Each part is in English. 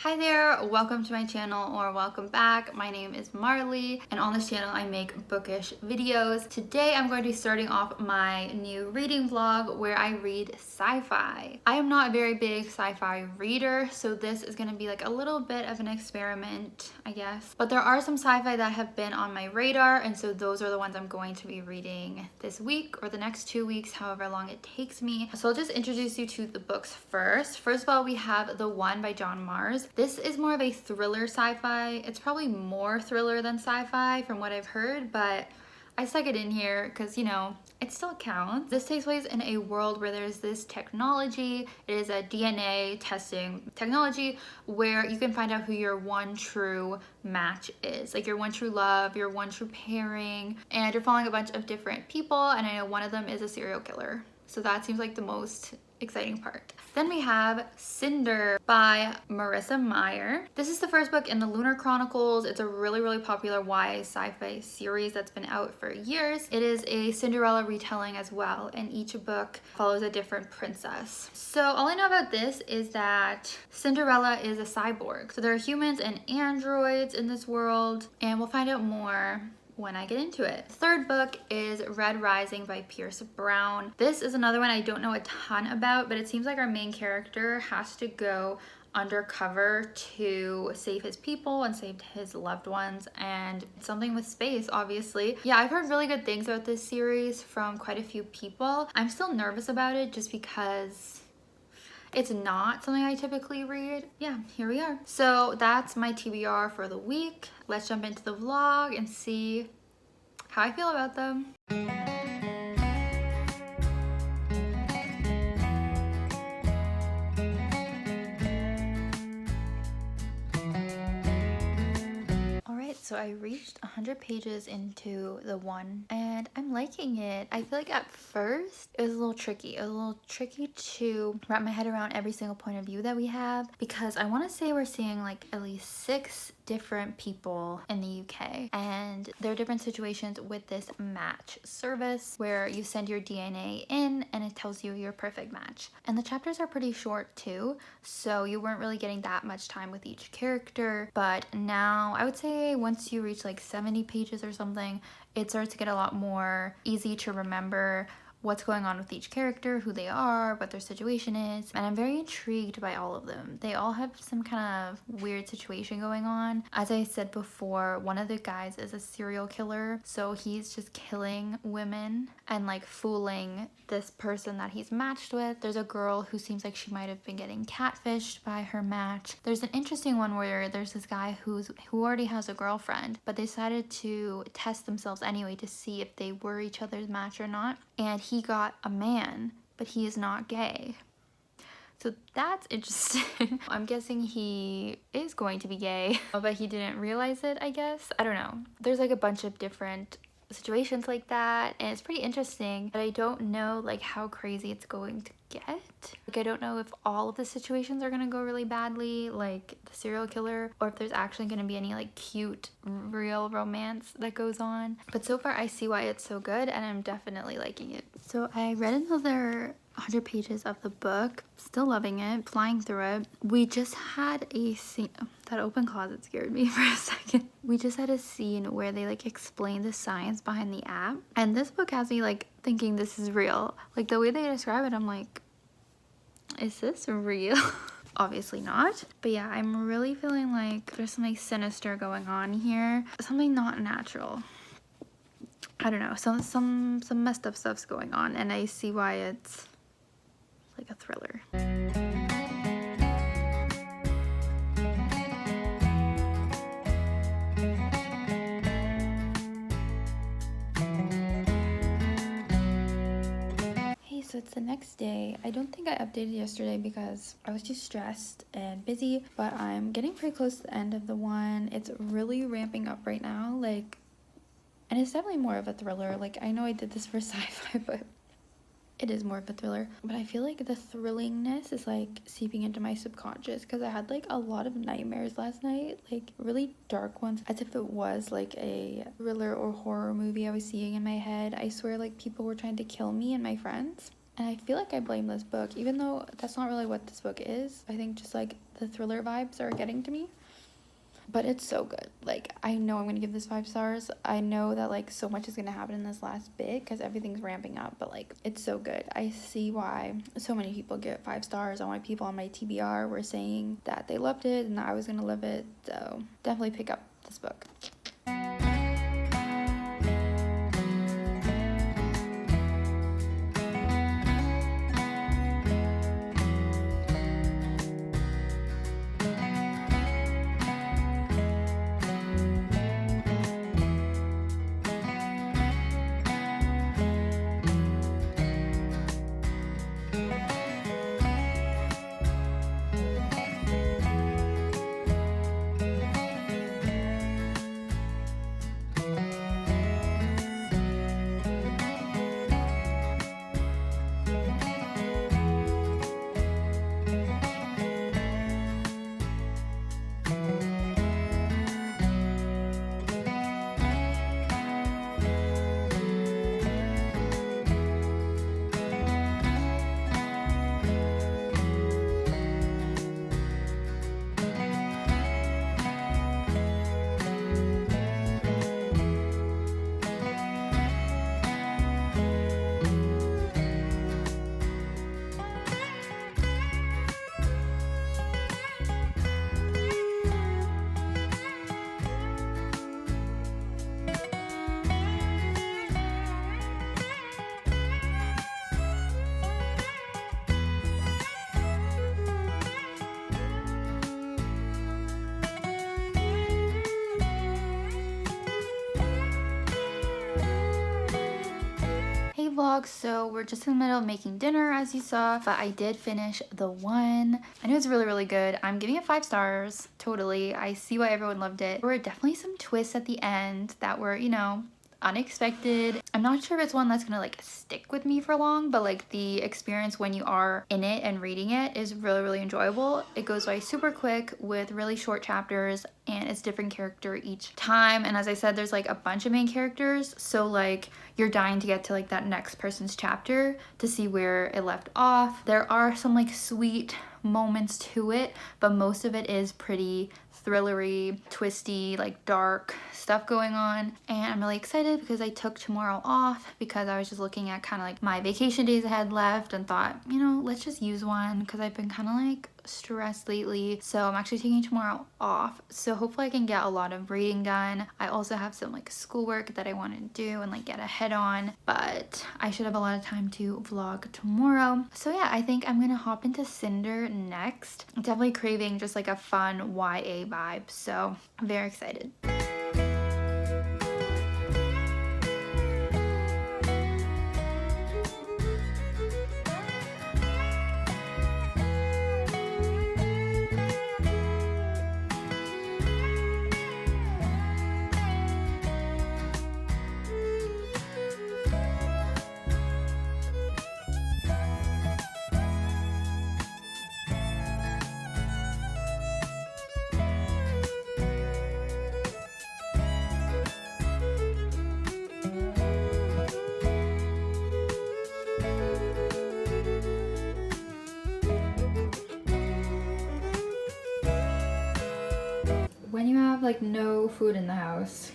Hi there, welcome to my channel or welcome back. My name is Marley and on this channel I make bookish videos. Today I'm going to be starting off my new reading vlog where I read sci-fi. I am not a very big sci-fi reader, so this is going to be like a little bit of an experiment, I guess. But there are some sci-fi that have been on my radar, and so those are the ones I'm going to be reading this week or the next 2 weeks, however long it takes me. So I'll just introduce you to the books first. First of all, we have The One by Marr. This is more of a thriller sci-fi. It's probably more thriller than sci-fi from what I've heard, but I stuck it in here because, you know, it still counts. This takes place in a world where there's this technology. It is a DNA testing technology where you can find out who your one true match is. Like your one true love, your one true pairing, and you're following a bunch of different people, and I know one of them is a serial killer. So that seems like the most exciting part. Then we have Cinder by Marissa Marr. This is the first book in the Lunar Chronicles. It's a really popular YA sci-fi series that's been out for years. It is a Cinderella retelling as well, and each book follows a different princess. So all I know about this is that Cinderella is a cyborg. So there are humans and androids in this world, and we'll find out more when I get into it. Third book is Red Rising by Pierce Brown. This is another one I don't know a ton about, but it seems like our main character has to go undercover to save his people and save his loved ones, and something with space, obviously. Yeah, I've heard really good things about this series from quite a few people. I'm still nervous about it just because it's not something I typically read. Yeah, here we are. So that's my TBR for the week. Let's jump into the vlog and see how I feel about them. So I reached 100 pages into The One and I'm liking it. I feel like at first it was a little tricky. It was a little tricky to wrap my head around every single point of view that we have, because I want to say we're seeing like at least 6 different people in the UK, and there are different situations with this match service where you send your DNA in and it tells you your perfect match. And the chapters are pretty short too, so you weren't really getting that much time with each character. But now I would say once you reach like 70 pages or something, it starts to get a lot more easy to remember what's going on with each character, who they are, what their situation is, and I'm very intrigued by all of them. They all have some kind of weird situation going on. As I said before, one of the guys is a serial killer, so he's just killing women and like fooling this person that he's matched with. There's a girl who seems like she might have been getting catfished by her match. There's an interesting one where there's this guy who already has a girlfriend, but they decided to test themselves anyway to see if they were each other's match or not, and he got a man, but he is not gay. So that's interesting. I'm guessing he is going to be gay, but he didn't realize it, I guess. I don't know. There's like a bunch of different situations like that, and it's pretty interesting, but I don't know like how crazy it's going to get. Like I don't know if all of the situations are gonna go really badly like the serial killer, or if there's actually gonna be any like cute real romance that goes on. But so far I see why it's so good and I'm definitely liking it. So I read another 100 pages of the book, still loving it, flying through it. We just had a scene, that open closet scared me for a second. We just had a scene where they like explain the science behind the app, and this book has me like thinking this is real. Like the way they describe it, I'm like, is this real? Obviously not. But yeah, I'm really feeling like there's something sinister going on here, something not natural. I don't know, some messed up stuff's going on, and I see why it's like a thriller. Hey, so it's the next day. I don't think I updated yesterday because I was too stressed and busy, but I'm getting pretty close to the end of The One. It's really ramping up right now, like, and it's definitely more of a thriller. Like, I know I did this for sci-fi, but it is more of a thriller. But I feel like the thrillingness is like seeping into my subconscious, because I had like a lot of nightmares last night, like really dark ones, as if it was like a thriller or horror movie I was seeing in my head. I swear like people were trying to kill me and my friends. And I feel like I blame this book, even though that's not really what this book is. I think just like the thriller vibes are getting to me. But it's so good. Like, I know I'm gonna give this 5 stars. I know that like so much is gonna happen in this last bit because everything's ramping up, but like it's so good. I see why so many people get 5 stars, and why people on my TBR were saying that they loved it and that I was gonna love it. So definitely pick up this book. Vlog. So we're just in the middle of making dinner, as you saw, but I did finish the one. I know it's really good. I'm giving it 5 stars. Totally. I see why everyone loved it. There were definitely some twists at the end that were, you know, unexpected. I'm not sure if it's one that's gonna like stick with me for long, but like the experience when you are in it and reading it is really enjoyable. It goes by super quick with really short chapters, and it's different character each time. And as I said, there's like a bunch of main characters, so like you're dying to get to like that next person's chapter to see where it left off. There are some like sweet moments to it, but most of it is pretty thrillery, twisty, like dark stuff going on. And I'm really excited because I took tomorrow off because I was just looking at kind of like my vacation days I had left and thought, you know, let's just use one because I've been kind of like stressed lately. So I'm actually taking tomorrow off, so hopefully I can get a lot of reading done. I also have some like schoolwork that I want to do and like get ahead on, but I should have a lot of time to vlog tomorrow. So yeah, I think I'm gonna hop into Cinder next. I'm definitely craving just like a fun YA vibe, so I'm very excited. When you have like no food in the house,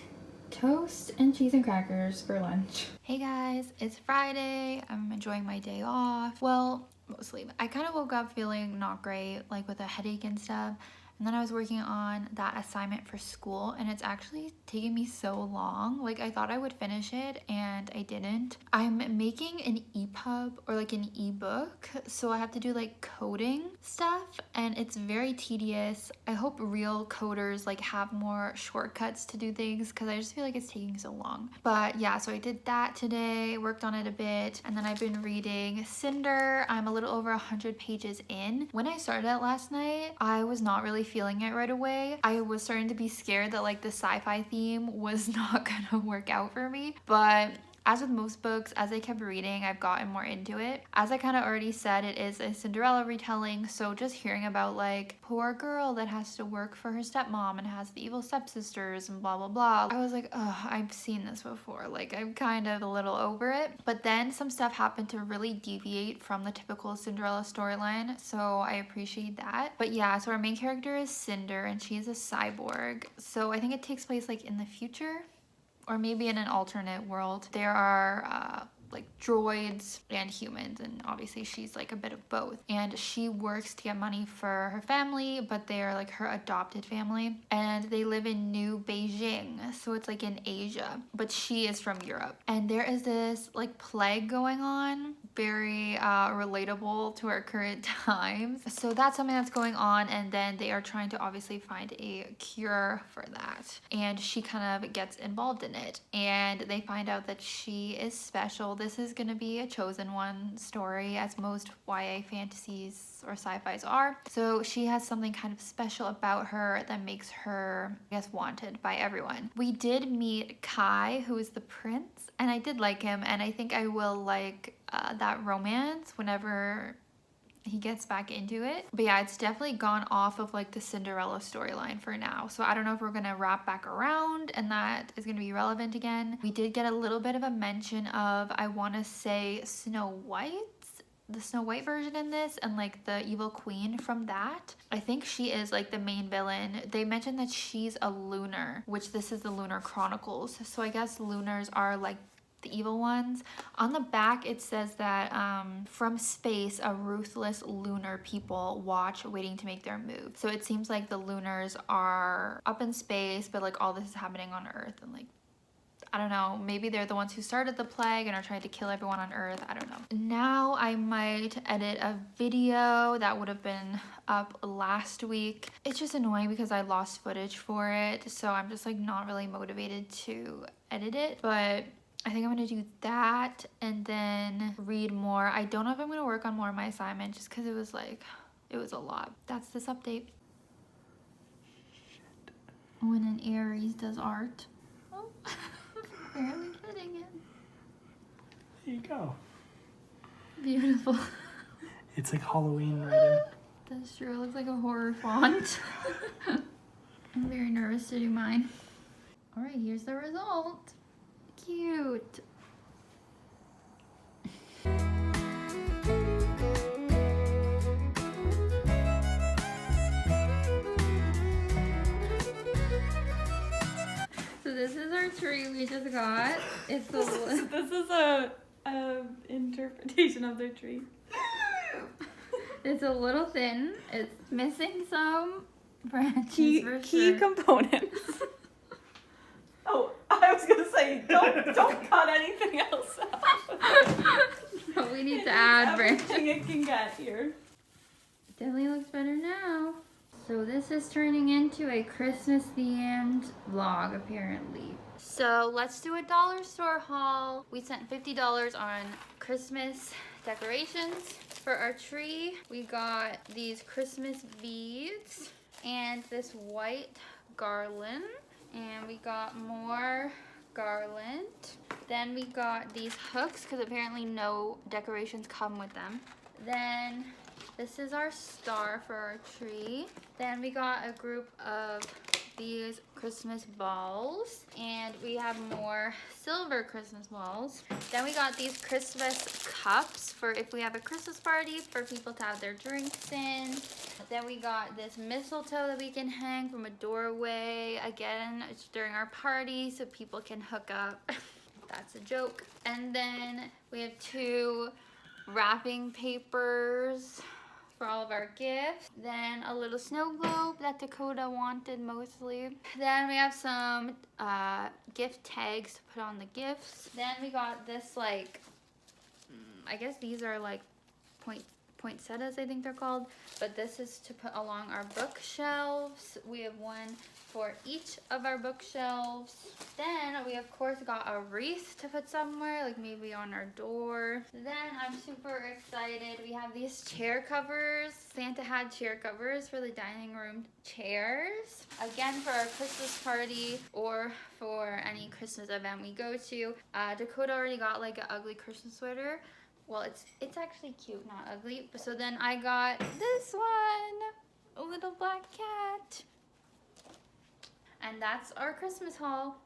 toast and cheese and crackers for lunch. Hey guys, it's Friday. I'm enjoying my day off. Well, mostly. I kind of woke up feeling not great, like with a headache and stuff. And then I was working on that assignment for school, and it's actually taken me so long. Like, I thought I would finish it and I didn't. I'm making an EPUB or like an ebook, so I have to do like coding stuff, and it's very tedious. I hope real coders like have more shortcuts to do things because I just feel like it's taking so long. But yeah, so I did that today, worked on it a bit, and then I've been reading Cinder. I'm a little over 100 pages in. When I started it last night, I was not really feeling it right away. I was starting to be scared that like the sci-fi theme was not gonna work out for me, but As with most books, as I kept reading, I've gotten more into it. As I kind of already said, it is a Cinderella retelling, so just hearing about like poor girl that has to work for her stepmom and has the evil stepsisters and blah blah blah, I was like, oh, I've seen this before. Like, I'm kind of a little over it. But then some stuff happened to really deviate from the typical Cinderella storyline, so I appreciate that. But yeah, so our main character is Cinder, and she's a cyborg. So I think it takes place like in the future, or maybe in an alternate world. There are like droids and humans, and obviously she's like a bit of both. And she works to get money for her family, but they're like her adopted family, and they live in New Beijing, so it's like in Asia, but she is from Europe. And there is this like plague going on, very relatable to our current times. So that's something that's going on, and then they are trying to obviously find a cure for that, and she kind of gets involved in it, and they find out that she is special. This is going to be a chosen one story, as most YA fantasies or sci-fis are. So she has something kind of special about her that makes her, I guess, wanted by everyone. We did meet Kai, who is the prince, and I did like him, and I think I will like that romance whenever he gets back into it. But yeah, it's definitely gone off of like the Cinderella storyline for now. So I don't know if we're gonna wrap back around and that is gonna be relevant again. We did get a little bit of a mention of, I wanna say, Snow White, the Snow White version in this, and like the evil queen from that. I think she is like the main villain. They mentioned that she's a lunar, which this is the Lunar Chronicles. So I guess lunars are like the evil ones. On the back it says that from space, a ruthless lunar people watch, waiting to make their move. So it seems like the lunars are up in space, but like all this is happening on Earth, and like, I don't know, maybe they're the ones who started the plague and are trying to kill everyone on Earth. I don't know. Now I might edit a video that would have been up last week. It's just annoying because I lost footage for it, so I'm just like not really motivated to edit it. But I think I'm gonna do that and then read more. I don't know if I'm gonna work on more of my assignment just because it was a lot. That's this update. When an Aries does art. Oh, barely hitting it. There you go. Beautiful. It's like Halloween writing. That's true. It looks like a horror font. I'm very nervous to do mine. All right, here's the result. Cute. So this is our tree we just got. It's a This is a interpretation of the tree. It's a little thin. It's missing some branches for Key sure. components. Oh, I was gonna say don't cut anything else out. But we need to add branches. Everything it can get here. Definitely looks better now. So this is turning into a Christmas themed vlog apparently. So let's do a dollar store haul. We spent $50 on Christmas decorations for our tree. We got these Christmas beads and this white garland, and we got more garland. Then we got these hooks because apparently no decorations come with them. Then this is our star for our tree. Then we got a group of these Christmas balls, and we have more silver Christmas balls. Then we got these Christmas cups for if we have a Christmas party for people to have their drinks in. Then we got this mistletoe that we can hang from a doorway. Again, it's during our party so people can hook up. That's a joke. And then we have 2 wrapping papers for all of our gifts. Then a little snow globe that Dakota wanted mostly. Then we have some gift tags to put on the gifts. Then we got this like, I guess these are like point poinsettias, I think they're called. But this is to put along our bookshelves. We have one for each of our bookshelves. Then we of course got a wreath to put somewhere, like maybe on our door. Then I'm super excited. We have these chair covers. Santa had chair covers for the dining room chairs. Again, for our Christmas party or for any Christmas event we go to. Dakota already got like an ugly Christmas sweater. Well, it's actually cute, not ugly. So then I got this one, a little black cat. And that's our Christmas haul.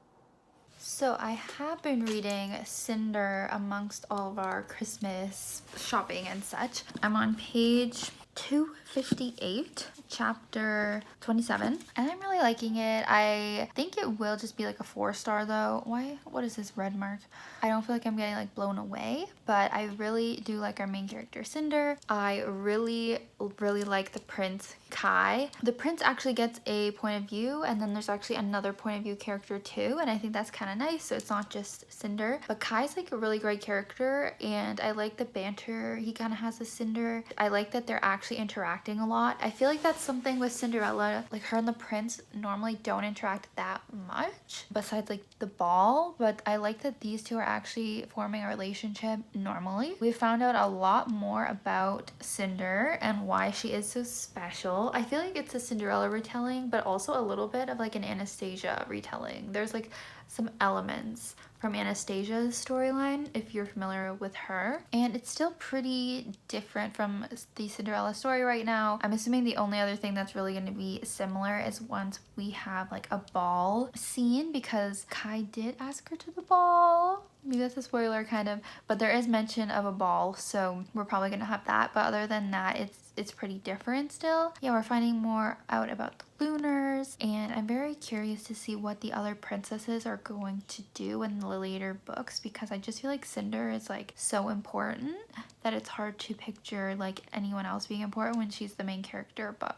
So I have been reading Cinder amongst all of our Christmas shopping and such. I'm on page 258, chapter 27, and I'm really liking it. I think it will just be like a 4-star though. What is this red mark? I don't feel like I'm getting like blown away, but I really do like our main character Cinder. I really like the prince Kai. The prince actually gets a point of view, and then there's actually another point of view character too, and I think that's kind of nice, so it's not just Cinder. But Kai's like a really great character, and I like the banter he kind of has with Cinder. I like that they're actually interacting a lot. I feel like that's something with Cinderella, like her and the prince normally don't interact that much besides like the ball, but I like that these two are actually forming a relationship normally. We found out a lot more about Cinder and why she is so special. I feel like it's a Cinderella retelling, but also a little bit of like an Anastasia retelling. There's like some elements from Anastasia's storyline, if you're familiar with her. And it's still pretty different from the Cinderella story right now. I'm assuming the only other thing that's really going to be similar is once we have like a ball scene, because Kai did ask her to the ball. Maybe that's a spoiler kind of, but there is mention of a ball, so we're probably gonna have that. But other than that, it's pretty different still. Yeah, we're finding more out about the Lunars, and I'm very curious to see what the other princesses are going to do in the later books, because I just feel like Cinder is like so important that it's hard to picture like anyone else being important when she's the main character. But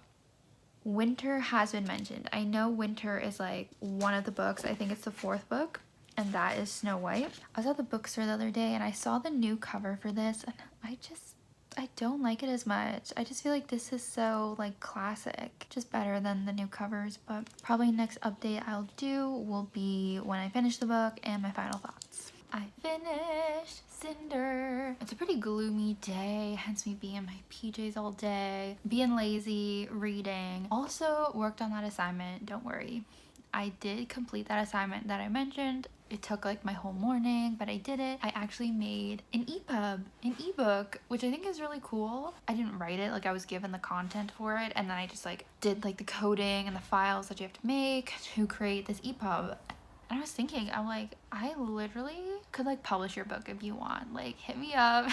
winter has been mentioned. I know winter is like one of the books. I think it's the 4th book, and that is Snow White. I was at the bookstore the other day and I saw the new cover for this, and I don't like it as much. I just feel like this is so like classic, just better than the new covers. But probably next update I'll do will be when I finish the book and my final thoughts. I finished Cinder. It's a pretty gloomy day, hence me being in my PJs all day, being lazy, reading. Also worked on that assignment, don't worry. I did complete that assignment that I mentioned. It took like my whole morning, but I did it. I actually made an EPUB, an ebook, which I think is really cool. I didn't write it, like I was given the content for it, and then I just like did like the coding and the files that you have to make to create this EPUB. And I was thinking, I'm like, I literally could like publish your book if you want, like hit me up.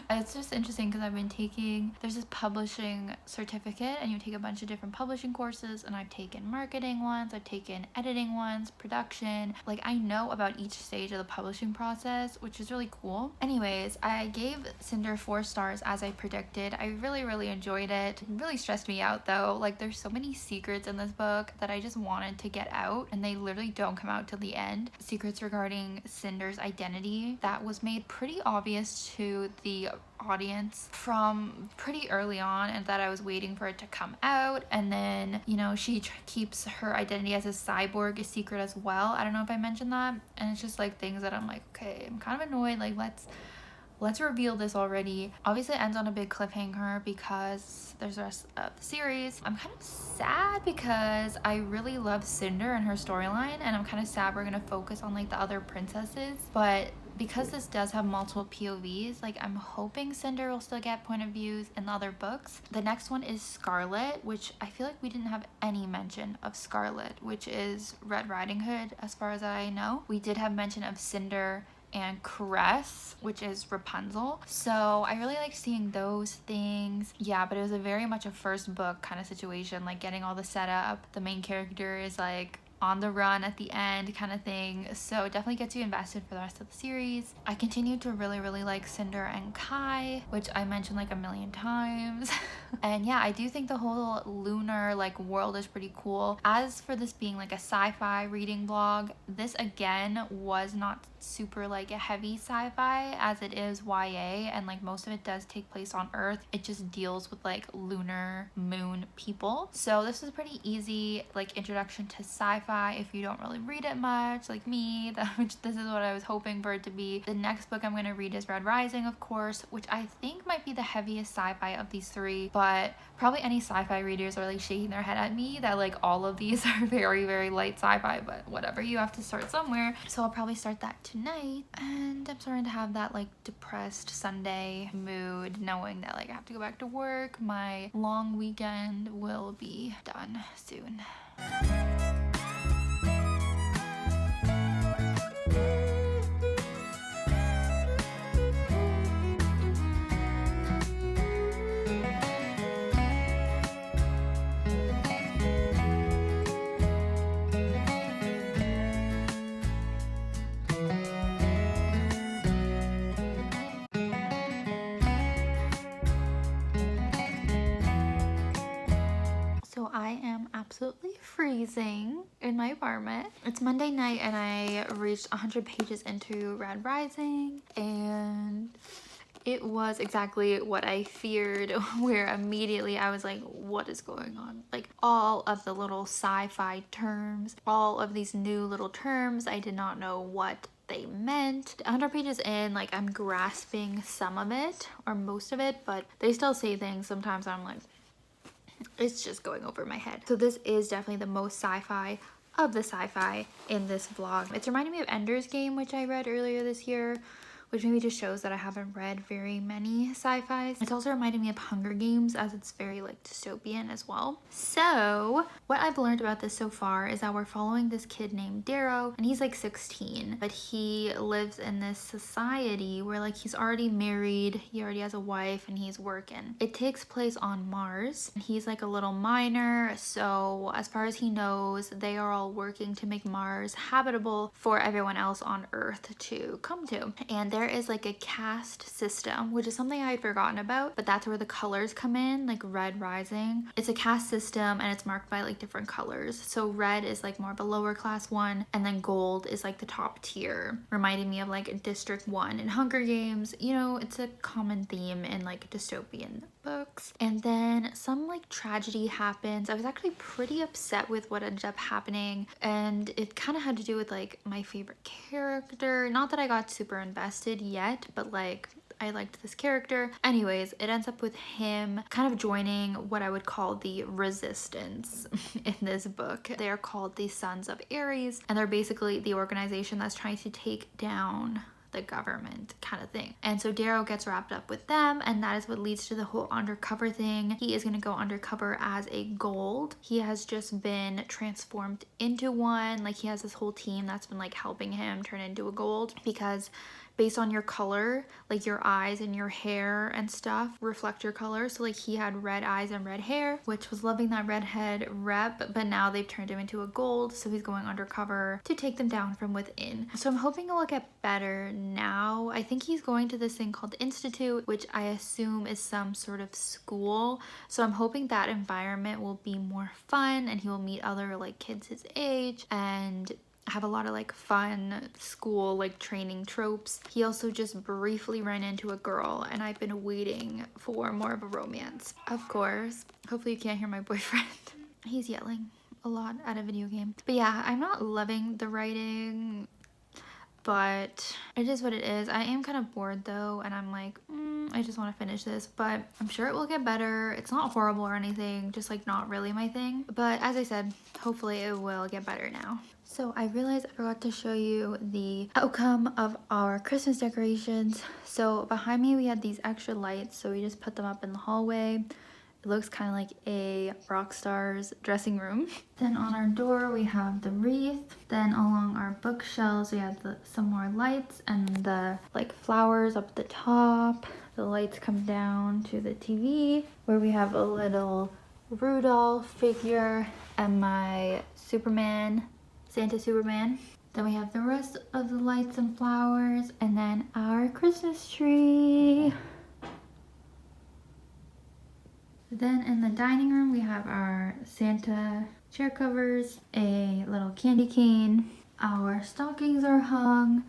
It's just interesting because I've been taking, there's this publishing certificate and you take a bunch of different publishing courses, and I've taken marketing ones, I've taken editing ones, production. Like I know about each stage of the publishing process, which is really cool. Anyways, I gave Cinder 4 stars as I predicted. I really enjoyed it. It really stressed me out though. Like there's so many secrets in this book that I just wanted to get out, and they literally don't come out till the end. Secrets regarding Cinder's identity that was made pretty obvious to the audience from pretty early on, and that I was waiting for it to come out. And then, you know, she keeps her identity as a cyborg a secret as well. I don't know if I mentioned that, and it's just like things that I'm like, okay, I'm kind of annoyed, like let's reveal this already. Obviously it ends on a big cliffhanger because there's the rest of the series. I'm kind of sad because I really love Cinder and her storyline, and I'm kind of sad we're gonna focus on like the other princesses. But because this does have multiple POVs, like I'm hoping Cinder will still get point of views in the other books. The next one is Scarlet, which I feel like we didn't have any mention of Scarlet, which is Red Riding Hood as far as I know. We did have mention of Cinder and Caress, which is Rapunzel. So I really like seeing those things. Yeah, but it was a very much a first book kind of situation, like getting all the setup. The main character is like on the run at the end kind of thing, so it definitely gets you invested for the rest of the series. I continue to really like Cinder and Kai, which I mentioned like a million times. And yeah, I do think the whole lunar like world is pretty cool. As for this being like a sci-fi reading blog, this again was not super like a heavy sci-fi as it is YA, and like most of it does take place on Earth. It just deals with like lunar moon people. So this was pretty easy like introduction to sci-fi if you don't really read it much like me, which this is what I was hoping for it to be. The next book I'm going to read is Red Rising, of course, which I think might be the heaviest sci-fi of these three, but probably any sci-fi readers are like shaking their head at me that like all of these are very, very light sci-fi, but whatever, you have to start somewhere. So I'll probably start that tonight, and I'm starting to have that like depressed Sunday mood knowing that like I have to go back to work. My long weekend will be done soon. So I am absolutely freezing in my apartment. It's Monday night and I reached 100 pages into Red Rising, and it was exactly what I feared, where immediately I was like, what is going on? Like all of the little sci-fi terms, all of these new little terms, I did not know what they meant. 100 pages in, like I'm grasping some of it or most of it, but they still say things sometimes I'm like, it's just going over my head. So this is definitely the most sci-fi of the sci-fi in this vlog. It's reminding me of Ender's Game, which I read earlier this year, which maybe just shows that I haven't read very many sci-fis. It's also reminding me of Hunger Games, as it's very like dystopian as well. So what I've learned about this so far is that we're following this kid named Darrow, and he's like 16, but he lives in this society where like he's already married, he already has a wife, and he's working. It takes place on Mars, and he's like a little miner, so as far as he knows, they are all working to make Mars habitable for everyone else on Earth to come to. And there is like a caste system, which is something I had forgotten about, but that's where the colors come in, like Red Rising. It's a caste system and it's marked by like different colors. So red is like more of a lower class one, and then gold is like the top tier, reminding me of like District 1 in Hunger Games. You know, it's a common theme in like dystopian books. And then some like tragedy happens. I was actually pretty upset with what ended up happening, and it kind of had to do with like my favorite character. Not that I got super invested yet, but like I liked this character. Anyways, it ends up with him kind of joining what I would call the resistance in this book. They're called the Sons of Ares, and they're basically the organization that's trying to take down the government kind of thing. And so Darrow gets wrapped up with them, and that is what leads to the whole undercover thing. He is going to go undercover as a gold. He has just been transformed into one. Like he has this whole team that's been like helping him turn into a gold, because based on your color, like your eyes and your hair and stuff reflect your color. So like he had red eyes and red hair, which was loving that redhead rep, but now they've turned him into a gold, so he's going undercover to take them down from within. So I'm hoping it will get better now. I think he's going to this thing called the Institute, which I assume is some sort of school. So I'm hoping that environment will be more fun, and he will meet other like kids his age and have a lot of like fun school like training tropes. He also just briefly ran into a girl, and I've been waiting for more of a romance. Of course, hopefully you can't hear my boyfriend. He's yelling a lot at a video game. But yeah, I'm not loving the writing, but it is what it is. I am kind of bored though, and I'm like, I just want to finish this, but I'm sure it will get better. It's not horrible or anything, just like not really my thing. But as I said, hopefully it will get better now. So I realized I forgot to show you the outcome of our Christmas decorations. So behind me we had these extra lights, so we just put them up in the hallway. It looks kind of like a rock star's dressing room. Then on our door we have the wreath. Then along our bookshelves we have some more lights and the like flowers up at the top. The lights come down to the TV where we have a little Rudolph figure and my Santa Superman. Then we have the rest of the lights and flowers, and then our Christmas tree. Then in the dining room we have our Santa chair covers, a little candy cane, our stockings are hung,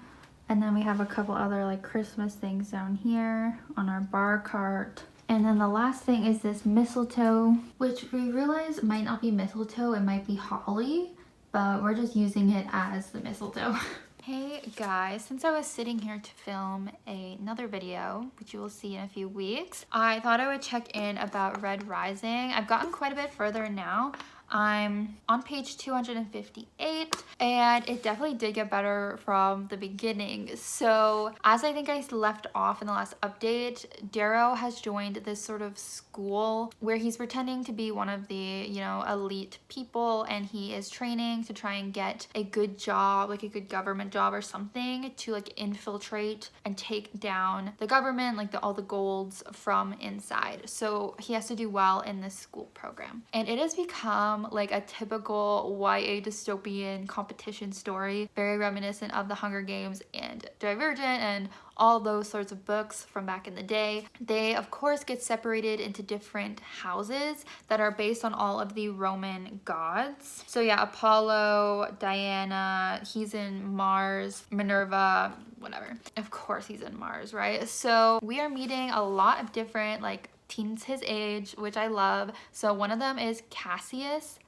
And then we have a couple other like Christmas things down here on our bar cart. And then the last thing is this mistletoe, which we realize might not be mistletoe, it might be holly, but we're just using it as the mistletoe. Hey guys, since I was sitting here to film another video, which you will see in a few weeks, I thought I would check in about Red Rising. I've gotten quite a bit further now. I'm on page 258 and it definitely did get better from the beginning. So as I think I left off in the last update, Darrow has joined this sort of school where he's pretending to be one of the, you know, elite people, and he is training to try and get a good job, like a good government job or something, to like infiltrate and take down the government, like all the golds from inside. So he has to do well in this school program, and it has become like a typical YA dystopian competition story, very reminiscent of the Hunger Games and Divergent and all those sorts of books from back in the day. They of course get separated into different houses that are based on all of the Roman gods. So yeah, Apollo, Diana, he's in Mars, Minerva, whatever. Of course he's in Mars, right? So we are meeting a lot of different like teens his age, which I love. So one of them is Cassius.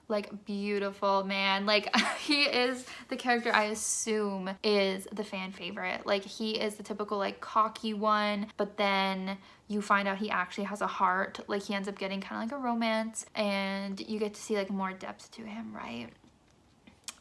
Like beautiful man, like he is the character I assume is the fan favorite. Like he is the typical like cocky one, but then you find out he actually has a heart. Like he ends up getting kind of like a romance, and you get to see like more depth to him, right?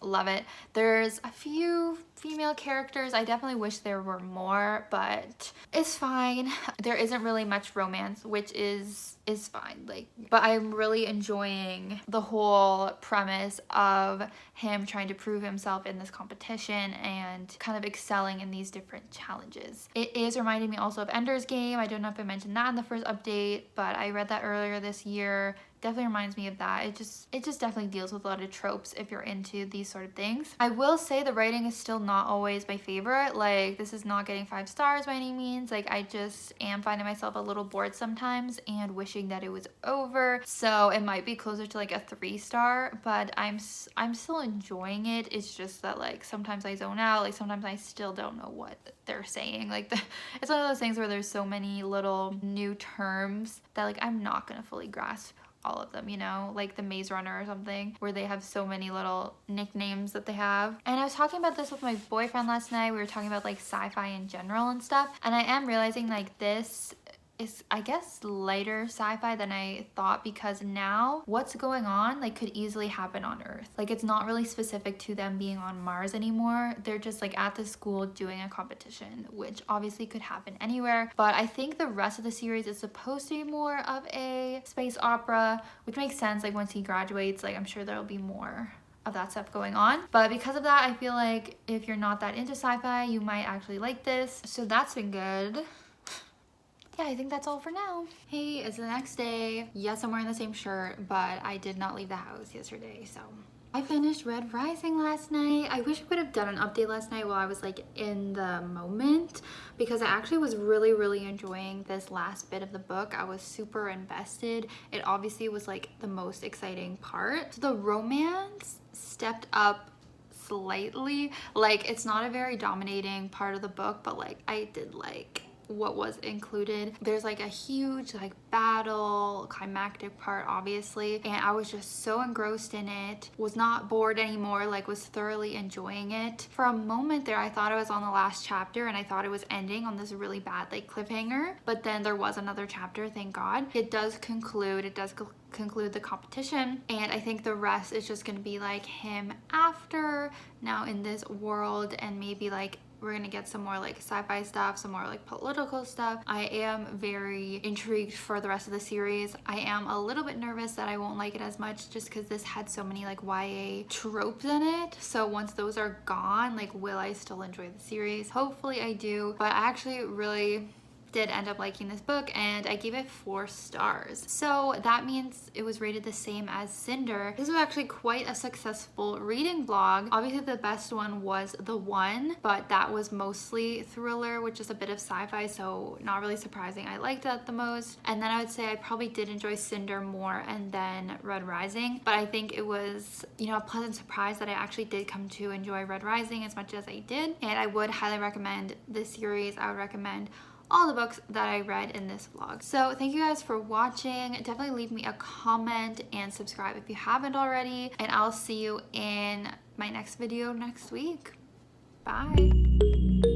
Love it. There's a few female characters. I definitely wish there were more, but it's fine. There isn't really much romance, which is fine. Like, but I'm really enjoying the whole premise of him trying to prove himself in this competition and kind of excelling in these different challenges. It is reminding me also of Ender's Game. I don't know if I mentioned that in the first update, but I read that earlier this year. Definitely reminds me of that. It just definitely deals with a lot of tropes if you're into these sort of things. I will say the writing is still not always my favorite. Like this is not getting 5 stars by any means. Like I just am finding myself a little bored sometimes and wishing that it was over. So it might be closer to like a 3-star, but I'm still enjoying it. It's just that like sometimes I zone out. Like sometimes I still don't know what they're saying. Like it's one of those things where there's so many little new terms that like I'm not gonna fully grasp all of them, you know, like the Maze Runner or something, where they have so many little nicknames that they have. And I was talking about this with my boyfriend last night. We were talking about like sci-fi in general and stuff, and I am realizing like this is, I guess, lighter sci-fi than I thought, because now what's going on like could easily happen on Earth. Like it's not really specific to them being on Mars anymore. They're just like at the school doing a competition, which obviously could happen anywhere. But I think the rest of the series is supposed to be more of a space opera, which makes sense. Like once he graduates, like I'm sure there'll be more of that stuff going on. But because of that, I feel like if you're not that into sci-fi, you might actually like this. So that's been good. Yeah, I think that's all for now. Hey, it's the next day. Yes, I'm wearing the same shirt, but I did not leave the house yesterday, so. I finished Red Rising last night. I wish I would have done an update last night while I was like in the moment, because I actually was really enjoying this last bit of the book. I was super invested. It obviously was like the most exciting part. So the romance stepped up slightly. Like it's not a very dominating part of the book, but like I did like what was included. There's like a huge like battle climactic part obviously, and I was just so engrossed in it, was not bored anymore, like was thoroughly enjoying it. For a moment there I thought I was on the last chapter and I thought it was ending on this really bad like cliffhanger, but then there was another chapter, thank God. It does conclude the competition, and I think the rest is just gonna be like him after now in this world, and maybe like we're gonna get some more like sci-fi stuff, some more like political stuff. I am very intrigued for the rest of the series. I am a little bit nervous that I won't like it as much just because this had so many like YA tropes in it. So once those are gone, like will I still enjoy the series? Hopefully I do, but I actually really did end up liking this book, and I gave it 4 stars. So that means it was rated the same as Cinder. This was actually quite a successful reading vlog. Obviously the best one was The One, but that was mostly thriller, which is a bit of sci-fi, so not really surprising. I liked that the most. And then I would say I probably did enjoy Cinder more and then Red Rising, but I think it was, you know, a pleasant surprise that I actually did come to enjoy Red Rising as much as I did. And I would highly recommend this series. I would recommend all the books that I read in this vlog. So thank you guys for watching. Definitely leave me a comment and subscribe if you haven't already, and I'll see you in my next video next week. Bye.